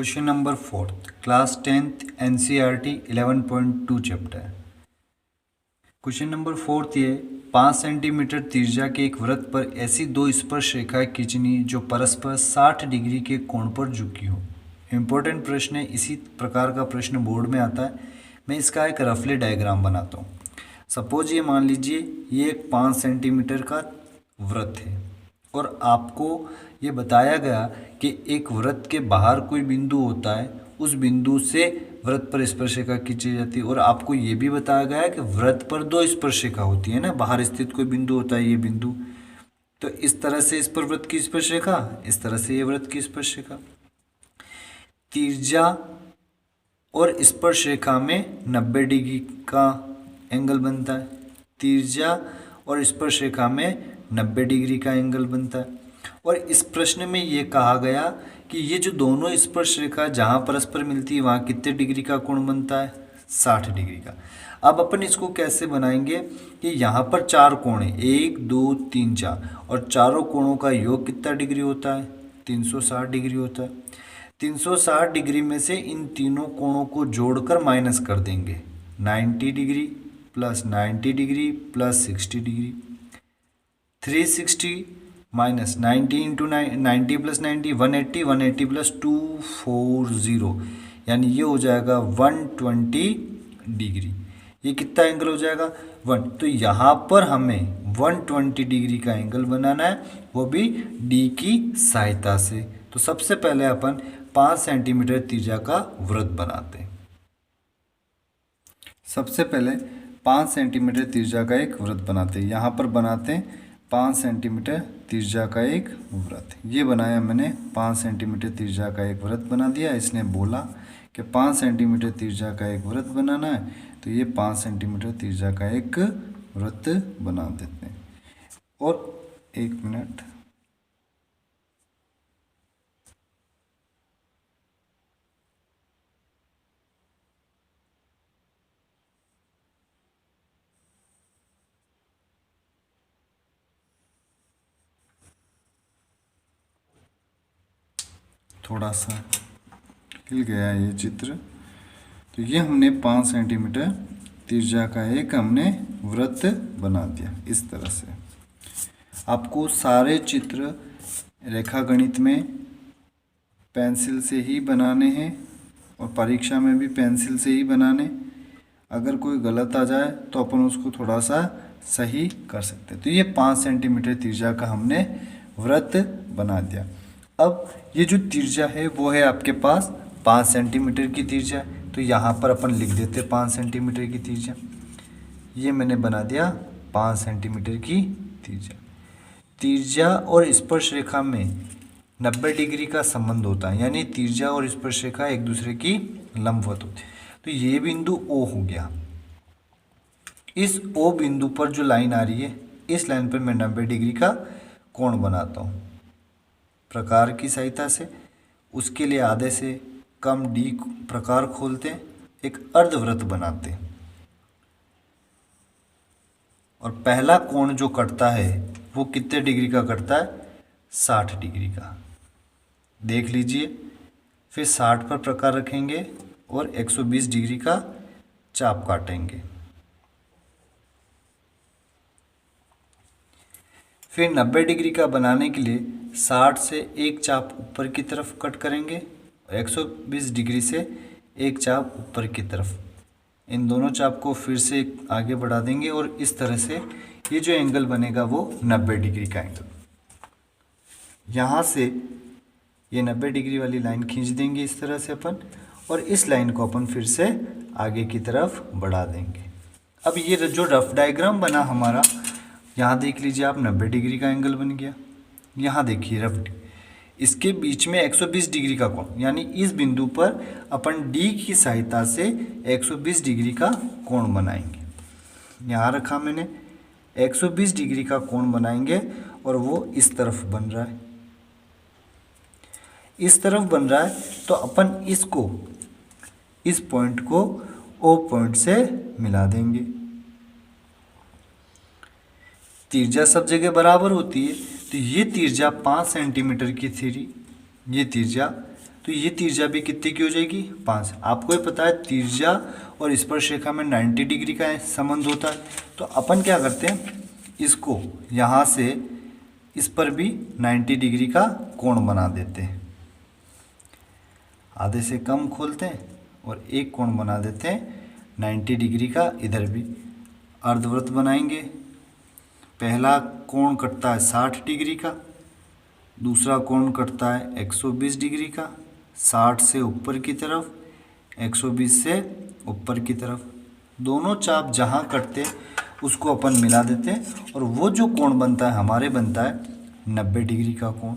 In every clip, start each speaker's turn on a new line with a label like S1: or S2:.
S1: Question number 4 class 10th NCERT 11.2 chapter. Question number 4 ये 5 centimetre त्रिज्या के एक वृत्त पर ऐसी दो स्पर्श रेखाएं खींचनी जो परस्पर 60 डिग्री के कोण पर झुकी हो। इम्पोर्टेंट प्रश्न है, इसी प्रकार का प्रश्न बोर्ड में आता है। मैं इसका एक रफली डायग्राम बनाता हूँ। सपोज ये मान लीजिए ये एक 5 सेंटीमीटर का वृत्त है और आपको ये बताया गया कि एक वृत्त के बाहर कोई बिंदु होता है, उस बिंदु से वृत्त पर स्पर्शिका खींची जाती है। और आपको ये भी बताया गया है कि वृत्त पर दो स्पर्शिका होती है ना, बाहर स्थित कोई बिंदु होता है ये बिंदु। तो इस तरह से इस पर वृत्त की स्पर्शिका, इस तरह से ये वृत्त की स्पर्शिका। त्रिज्या और स्पर्शरेखा में 90 डिग्री का एंगल बनता है। त्रिज्या और स्पर्शरेखा में 90 डिग्री का एंगल बनता है। और इस प्रश्न में ये कहा गया कि ये जो दोनों स्पर्शरेखा जहाँ परस्पर मिलती है वहाँ कितने डिग्री का कोण बनता है, 60 डिग्री का। अब अपन इसको कैसे बनाएंगे कि यहाँ पर चार कोण है, 1 2 3 4, और चारों कोणों का योग कितना डिग्री होता है, 360 डिग्री होता है। 360 डिग्री में से इन तीनों कोणों को जोड़कर माइनस कर देंगे, 90 degree plus 90 degree plus 60 degree. 360 minus 90 into 90 plus 90 180, 180 plus 240, यानी ये हो जाएगा 120 डिग्री। ये कितना एंगल हो जाएगा 1। तो यहाँ पर हमें 120 डिग्री का एंगल बनाना है, वो भी डी की सहायता से। तो सबसे पहले अपन 5 सेंटीमीटर त्रिज्या का वृत्त बनाते हैं। सबसे पहले 5 सेंटीमीटर त्रिज्या का एक वृत्त बनाते हैं। यहाँ पर बनाते हैं 5 सेंटीमीटर त्रिज्या का एक वृत्त। ये बनाया मैंने, 5 सेंटीमीटर त्रिज्या का एक वृत्त बना दिया। इसने बोला कि 5 सेंटीमीटर त्रिज्या का एक वृत्त बनाना है, तो ये 5 सेंटीमीटर त्रिज्या का एक वृत्त बना देते हैं। और 1 मिनट, थोड़ा सा हिल गया ये चित्र। तो ये हमने 5 सेंटीमीटर त्रिज्या का एक हमने वृत्त बना दिया इस तरह से। आपको सारे चित्र रेखागणित में पेंसिल से ही बनाने हैं और परीक्षा में भी पेंसिल से ही बनाने। अगर कोई गलत आ जाए तो अपन उसको थोड़ा सा सही कर सकते हैं। तो ये 5 सेंटीमीटर त्रिज्या का हमने वृत्त बना दिया। अब ये जो त्रिज्या है वो है आपके पास 5 सेंटीमीटर की त्रिज्या। तो यहाँ पर अपन लिख देते 5 सेंटीमीटर की त्रिज्या। ये मैंने बना दिया 5 सेंटीमीटर की त्रिज्या। त्रिज्या और स्पर्श रेखा में 90 डिग्री का संबंध होता है, यानी त्रिज्या और स्पर्श रेखा एक दूसरे की लंबवत होती है। तो ये बिंदु O हो गया। इस O बिंदु पर जो लाइन आ रही है, इस लाइन पर मैं 90 डिग्री का कोण बनाता हूँ प्रकार की सहायता से। उसके लिए आधे से कम डी प्रकार खोलते हैं, एक अर्धवृत्त बनाते हैं। और पहला कोण जो कटता है वो कितने डिग्री का कटता है, 60 डिग्री का। देख लीजिए, फिर 60 पर प्रकार रखेंगे और 120 डिग्री का चाप काटेंगे। फिर 90 डिग्री का बनाने के लिए 60 से एक चाप ऊपर की तरफ कट करेंगे और 120 डिग्री से एक चाप ऊपर की तरफ। इन दोनों चाप को फिर से आगे बढ़ा देंगे और इस तरह से ये जो एंगल बनेगा वो 90 डिग्री का एंगल। यहाँ से ये 90 डिग्री वाली लाइन खींच देंगे इस तरह से अपन, और इस लाइन को अपन फिर से आगे की तरफ बढ़ा देंगे। अब ये जो रफ डायग्राम बना हमारा, यहाँ देख लीजिए आप, 90 डिग्री का एंगल बन गया। यहाँ देखिए रफ, इसके बीच में 120 डिग्री का कोण, यानी इस बिंदु पर अपन डी की सहायता से 120 डिग्री का कोण बनाएंगे। यहाँ रखा मैंने, 120 डिग्री का कोण बनाएंगे और वो इस तरफ बन रहा है, इस तरफ बन रहा है। तो अपन इसको, इस पॉइंट को O पॉइंट से मिला देंगे। त्रिज्या सब जगह बराबर होती है, तो ये त्रिज्या 5 सेंटीमीटर की थी, ये त्रिज्या तो ये तिर्ज्या भी कितने की हो जाएगी 5। आपको ये पता है तिर्ज्या और स्पर्श रेखा में 90 डिग्री का संबंध होता है। तो अपन क्या करते हैं, इसको यहाँ से इस पर भी 90 डिग्री का कोण बना देते हैं। आधे से कम खोलते हैं और एक कोण बना देते हैं 90 डिग्री का। इधर भी अर्धवृत्त बनाएंगे। पहला कोण कटता है 60 डिग्री का, दूसरा कोण कटता है 120 डिग्री का। 60 से ऊपर की तरफ, 120 से ऊपर की तरफ, दोनों चाप जहाँ कटते उसको अपन मिला देते हैं और वो जो कोण बनता है हमारे बनता है 90 डिग्री का कोण।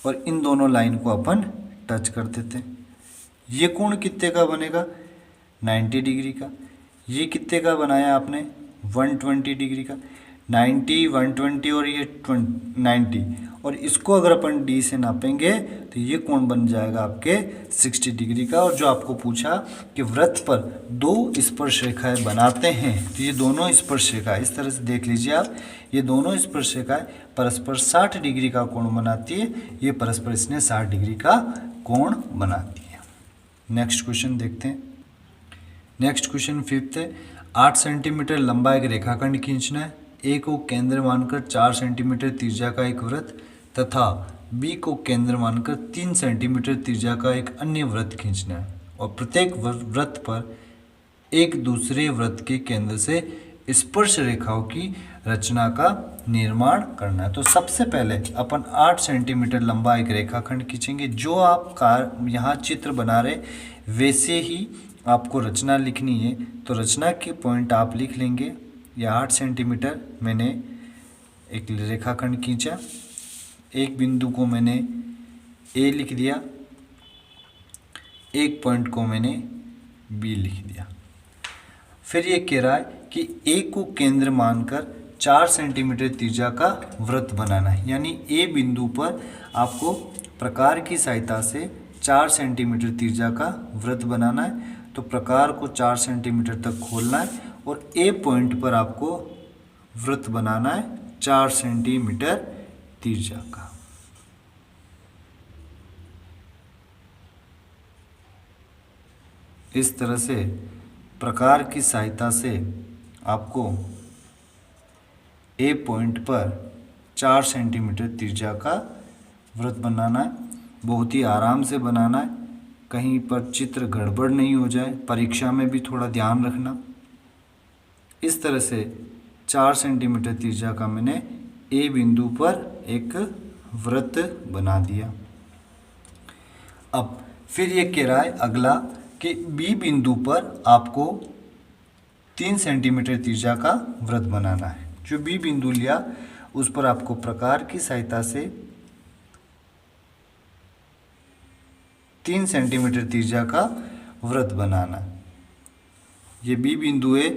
S1: और इन दोनों लाइन को अपन टच कर देते हैं। ये कोण कितने का बनेगा 90 डिग्री का। ये कितने का बनाया आपने 120 डिग्री का। 90, 120 और ये 90, और इसको अगर अपन डी से नापेंगे तो ये कोण बन जाएगा आपके 60 डिग्री का। और जो आपको पूछा कि वृत्त पर दो स्पर्श रेखाएं बनाते हैं, तो ये दोनों स्पर्श रेखाएं इस तरह से देख लीजिए आप, ये दोनों स्पर्श रेखाएं परस्पर 60 डिग्री का कोण बनाती है। ये परस्पर इसने 60 डिग्री का कोण बनाती है। नेक्स्ट क्वेश्चन देखते हैं। नेक्स्ट क्वेश्चन 5th है। 8 सेंटीमीटर लंबा एक रेखाखंड खींचना है। ए को केंद्र मानकर 4 सेंटीमीटर त्रिज्या का एक वृत्त तथा बी को केंद्र मानकर 3 सेंटीमीटर त्रिज्या का एक अन्य वृत्त खींचना है और प्रत्येक वृत्त पर एक दूसरे वृत्त के केंद्र से स्पर्श रेखाओं की रचना का निर्माण करना है। तो सबसे पहले अपन 8 सेंटीमीटर लंबा एक रेखाखंड खींचेंगे। जो आप यहाँ चित्र बना रहे वैसे ही आपको रचना लिखनी है। तो रचना के पॉइंट आप लिख लेंगे। या 8 सेंटीमीटर मैंने एक रेखाखंड खींचा, एक बिंदु को मैंने ए लिख दिया, एक पॉइंट को मैंने बी लिख दिया। फिर ये कह रहा है कि ए को केंद्र मानकर 4 सेंटीमीटर त्रिज्या का वृत्त बनाना है। यानी ए बिंदु पर आपको प्रकार की सहायता से 4 सेंटीमीटर त्रिज्या का वृत्त बनाना है। तो प्रकार को 4 सेंटीमीटर तक खोलना है और ए पॉइंट पर आपको वृत्त बनाना है 4 सेंटीमीटर त्रिज्या का। इस तरह से प्रकार की सहायता से आपको ए पॉइंट पर 4 सेंटीमीटर त्रिज्या का वृत्त बनाना है। बहुत ही आराम से बनाना है, कहीं पर चित्र गड़बड़ नहीं हो जाए। परीक्षा में भी थोड़ा ध्यान रखना। इस तरह से 4 सेंटीमीटर त्रिज्या का मैंने ए बिंदु पर एक वृत्त बना दिया। अब फिर ये कह रहा है अगला कि बी बिंदु पर आपको 3 सेंटीमीटर त्रिज्या का वृत्त बनाना है। जो बी बिंदु लिया उस पर आपको प्रकार की सहायता से 3 सेंटीमीटर त्रिज्या का वृत्त बनाना है। ये बी बिंदु है।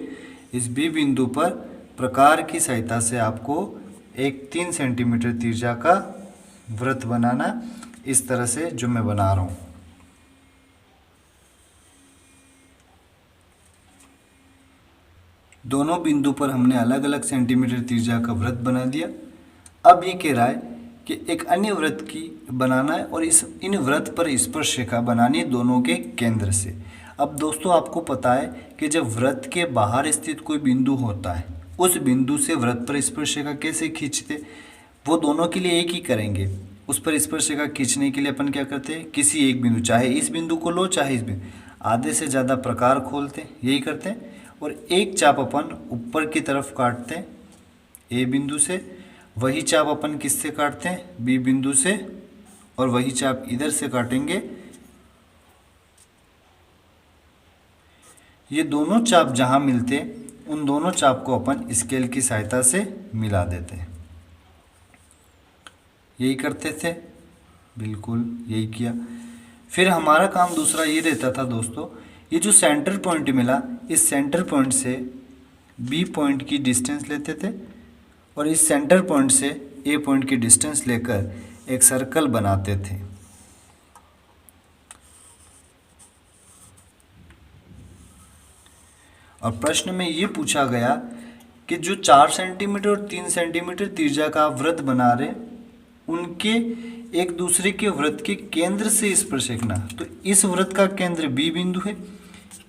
S1: इस बी बिंदु पर प्रकार की सहायता से आपको एक 3 सेंटीमीटर त्रिज्या का वृत्त बनाना, इस तरह से जो मैं बना रहा हूँ। दोनों बिंदु पर हमने अलग अलग सेंटीमीटर त्रिज्या का वृत्त बना दिया। अब ये कह रहा है कि एक अन्य वृत्त की बनाना है और इन वृत्त पर स्पर्श रेखा बनानी है दोनों के केंद्र से। अब दोस्तों आपको पता है कि जब वृत्त के बाहर स्थित कोई बिंदु होता है, उस बिंदु से वृत्त पर स्पर्श रेखा कैसे खींचते, वो दोनों के लिए एक ही करेंगे। उस पर स्पर्श रेखा खींचने के लिए अपन क्या करते हैं, किसी एक बिंदु, चाहे इस बिंदु को लो चाहे इस बिंदु, आधे से ज़्यादा प्रकार खोलते हैं, यही करते हैं। और एक चाप अपन ऊपर की तरफ काटते हैं ए बिंदु से, वही चाप अपन किससे काटते हैं बी बिंदु से, और वही चाप इधर से काटेंगे। ये दोनों चाप जहाँ मिलते उन दोनों चाप को अपन स्केल की सहायता से मिला देते हैं। यही करते थे, बिल्कुल यही किया। फिर हमारा काम दूसरा ये रहता था दोस्तों, ये जो सेंटर पॉइंट मिला, इस सेंटर पॉइंट से बी पॉइंट की डिस्टेंस लेते थे और इस सेंटर पॉइंट से ए पॉइंट की डिस्टेंस लेकर एक सर्कल बनाते थे। और प्रश्न में ये पूछा गया कि जो 4 सेंटीमीटर और 3 सेंटीमीटर त्रिज्या का वृत्त बना रहे, उनके एक दूसरे के वृत्त के केंद्र से स्पर्शरेखा, तो इस वृत्त का केंद्र बी बिंदु है,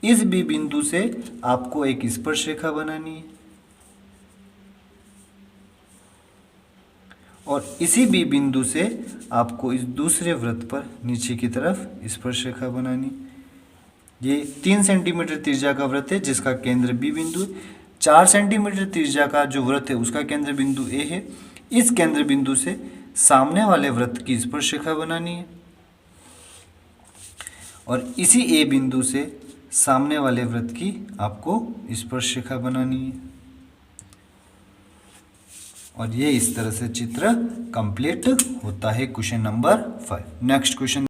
S1: इस बी बिंदु से आपको एक स्पर्शरेखा बनानी है और इसी बी बिंदु से आपको इस दूसरे वृत्त पर नीचे की तरफ स्पर्शरेखा बनानी। ये 3 सेंटीमीटर त्रिज्या का वृत्त है जिसका केंद्र बी बिंदु है। 4 सेंटीमीटर त्रिज्या का जो वृत्त है उसका केंद्र बिंदु ए है। इस केंद्र बिंदु से सामने वाले वृत्त की स्पर्शरेखा बनानी है और इसी ए बिंदु से सामने वाले वृत्त की आपको स्पर्शरेखा बनानी है और ये इस तरह से चित्र कंप्लीट होता है। Question number 5। Next question